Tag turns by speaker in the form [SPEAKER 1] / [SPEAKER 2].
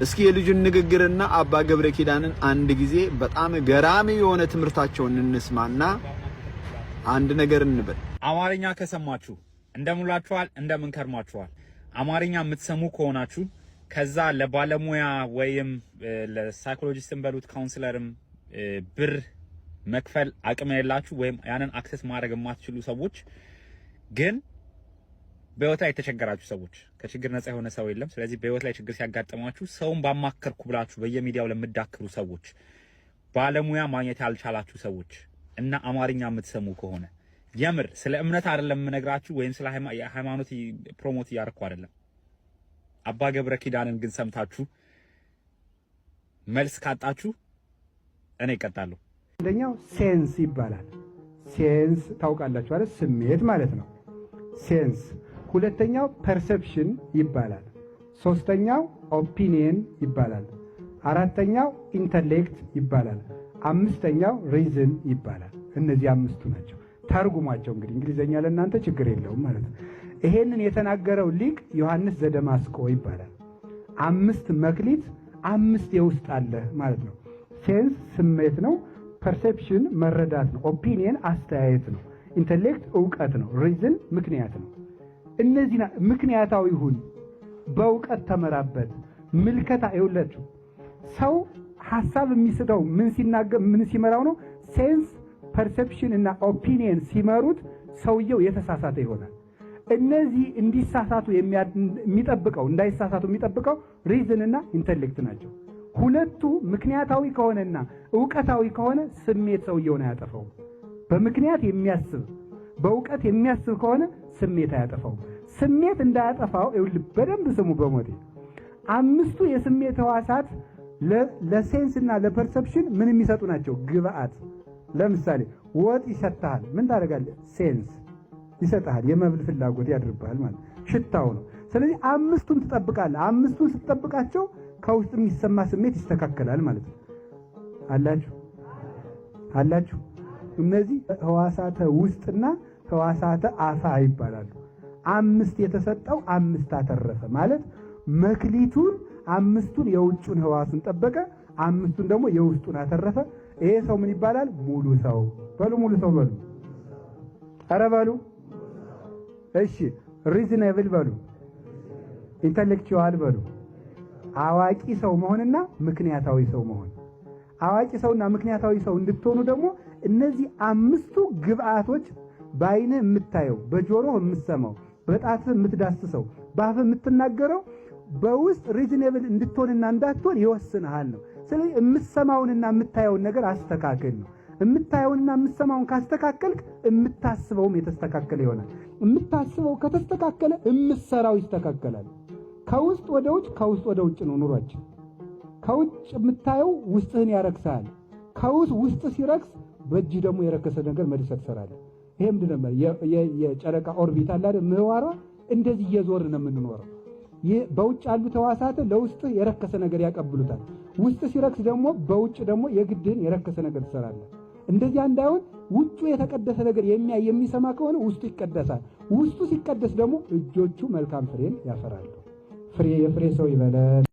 [SPEAKER 1] እስኪ የልጁን ንግግርና አባ ገብረ ኪዳንን አንድ ጊዜ በጣም ገራሚ የሆነ ትምህርታቸውን እንስማና አንድ ነገር እንበል።
[SPEAKER 2] አማርኛ ከሰማችሁ እንደምላችኋል፣ እንደምንከርማችኋል። አማርኛ የምትሰሙ ከሆናችሁ ከዛ ለባለሙያ ወይም ለሳይኮሎጂስትም በሉት ካውንስለርም ብር መክፈል አቅም የሌላችሁ ወይም ያንን አክሰስ ማድረግ የማትችሉ ሰዎች ግን በህይወት ላይ የተቸገራችሁ ሰዎች፣ ከችግር ነፃ የሆነ ሰው የለም። ስለዚህ በህይወት ላይ ችግር ሲያጋጥማችሁ ሰውን ባማከርኩ ብላችሁ በየሚዲያው ለምትዳክሩ ሰዎች፣ ባለሙያ ማግኘት ያልቻላችሁ ሰዎች እና አማርኛ የምትሰሙ ከሆነ የምር ስለ እምነት አይደለም የምነግራችሁ ወይም ስለ ሃይማኖት ፕሮሞት እያደረኩ አይደለም። አባ ገብረ ኪዳንን ግን ሰምታችሁ መልስ ካጣችሁ እኔ እቀጣለሁ።
[SPEAKER 3] አንደኛው ሴንስ ይባላል። ሴንስ ታውቃላችሁ አይደል? ስሜት ማለት ነው። ሴንስ። ሁለተኛው ፐርሰፕሽን ይባላል። ሶስተኛው ኦፒኒየን ይባላል። አራተኛው ኢንተሌክት ይባላል። አምስተኛው ሪዝን ይባላል። እነዚህ አምስቱ ናቸው። ተርጉሟቸው እንግዲህ እንግሊዘኛ ለእናንተ ችግር የለውም ማለት ነው። ይሄንን የተናገረው ሊቅ ዮሐንስ ዘደማስቆ ይባላል። 5 መክሊት 5 የውስጥ አለ ማለት ነው። ሴንስ ስሜት ነው። ፐርሴፕሽን መረዳት ነው። ኦፒኒየን አስተያየት ነው። ኢንተሌክት እውቀት ነው። ሪዝን ምክንያት ነው። እነዚህ ምክንያታዊ ሁን፣ በእውቀት ተመራበት። ምልከታ ይውላችሁ ሰው ሐሳብ የሚስደው ምን ሲናገር ምን ሲመራው ነው? ሴንስ ፐርሴፕሽን እና ኦፒኒየን ሲመሩት ሰውየው የተሳሳተ ይሆናል። እነዚህ እንዲሳሳቱ የሚጠብቀው እንዳይሳሳቱ የሚጠብቀው ሪዝን እና ኢንተሌክት ናቸው። ሁለቱ ምክንያታዊ ከሆነና ዕውቀታዊ ከሆነ ስሜት ሰውየውን አያጠፋው። በምክንያት የሚያስብ በእውቀት የሚያስብ ከሆነ ስሜት አያጠፋው። ስሜት እንዳያጠፋው በደንብ ስሙ። በሞቴ 5ቱ የስሜት ሕዋሳት ለሴንስ እና ለፐርሰፕሽን ምን የሚሰጡ ናቸው? ግብአት። ለምሳሌ ወጥ ይሸታል፣ ምን ታደርጋለህ? ሴንስ ይሰጣል፣ የመብል ፍላጎት ያድርብሃል ማለት ሽታው ነው። ስለዚህ 5ቱን ትጠብቃለህ። 5ቱን ስትጠብቃቸው ከውስጥ የሚሰማ ስሜት ይስተካከላል ማለት ነው። አላችሁ። እነዚህ ሕዋሳተ ውስጥና ሕዋሳተ አፋ ይባላሉ። 5 የተሰጠው 5 አተረፈ ማለት መክሊቱን 5ቱን የውጩን ሕዋሱን ጠበቀ፣ 5ቱን ደግሞ የውስጡን አተረፈ። ይሄ ሰው ምን ይባላል? ሙሉ ሰው በሉ። ሙሉ ሰው በሉ። ኧረ በሉ። እሺ ሪዝነብል በሉ። ኢንተሌክቹዋል በሉ። አዋቂ ሰው መሆንና ምክንያታዊ ሰው መሆን። አዋቂ ሰውና ምክንያታዊ ሰው እንድትሆኑ ደግሞ እነዚህ 5ቱ ግብአቶች በአይንህ የምታየው፣ በጆሮህ የምትሰማው፣ በጣትህ የምትዳስሰው፣ በአፍህ የምትናገረው በውስጥ ሪዝነብል እንድትሆንና እንዳትሆን ይወስንሃል ነው። ስለዚህ የምትሰማውንና የምታየውን ነገር አስተካክል ነው። የምታየውንና የምትሰማውን ካስተካከልክ የምታስበውም የተስተካከለ ይሆናል። የምታስበው ከተስተካከለ የምትሰራው ይስተካከላል። ከውስጥ ወደ ውጭ፣ ከውስጥ ወደ ውጭ ነው ኑሯችን። ከውጭ የምታየው ውስጥህን ያረክሳል። ውስጥ ሲረክስ በእጅ ደግሞ የረከሰ ነገር መልሰህ ትሰራለህ። ይሄ ምንድን ነው? የጨረቃ ኦርቢት አለ አይደል? ምህዋሯ እንደዚህ እየዞርን ነው የምንኖረው። በውጭ ያሉት ሕዋሳት ለውስጥ የረከሰ ነገር ያቀብሉታል። ውስጥ ሲረክስ ደግሞ በውጭ ደግሞ የግድህን የረከሰ ነገር ትሰራለህ። እንደዚያ እንዳይሆን ውጩ የተቀደሰ ነገር የሚሰማ ከሆነ ውስጡ ይቀደሳል። ውስጡ ሲቀደስ ደግሞ እጆቹ መልካም ፍሬን ያፈራሉ። የፍሬ ሰው ይበለን።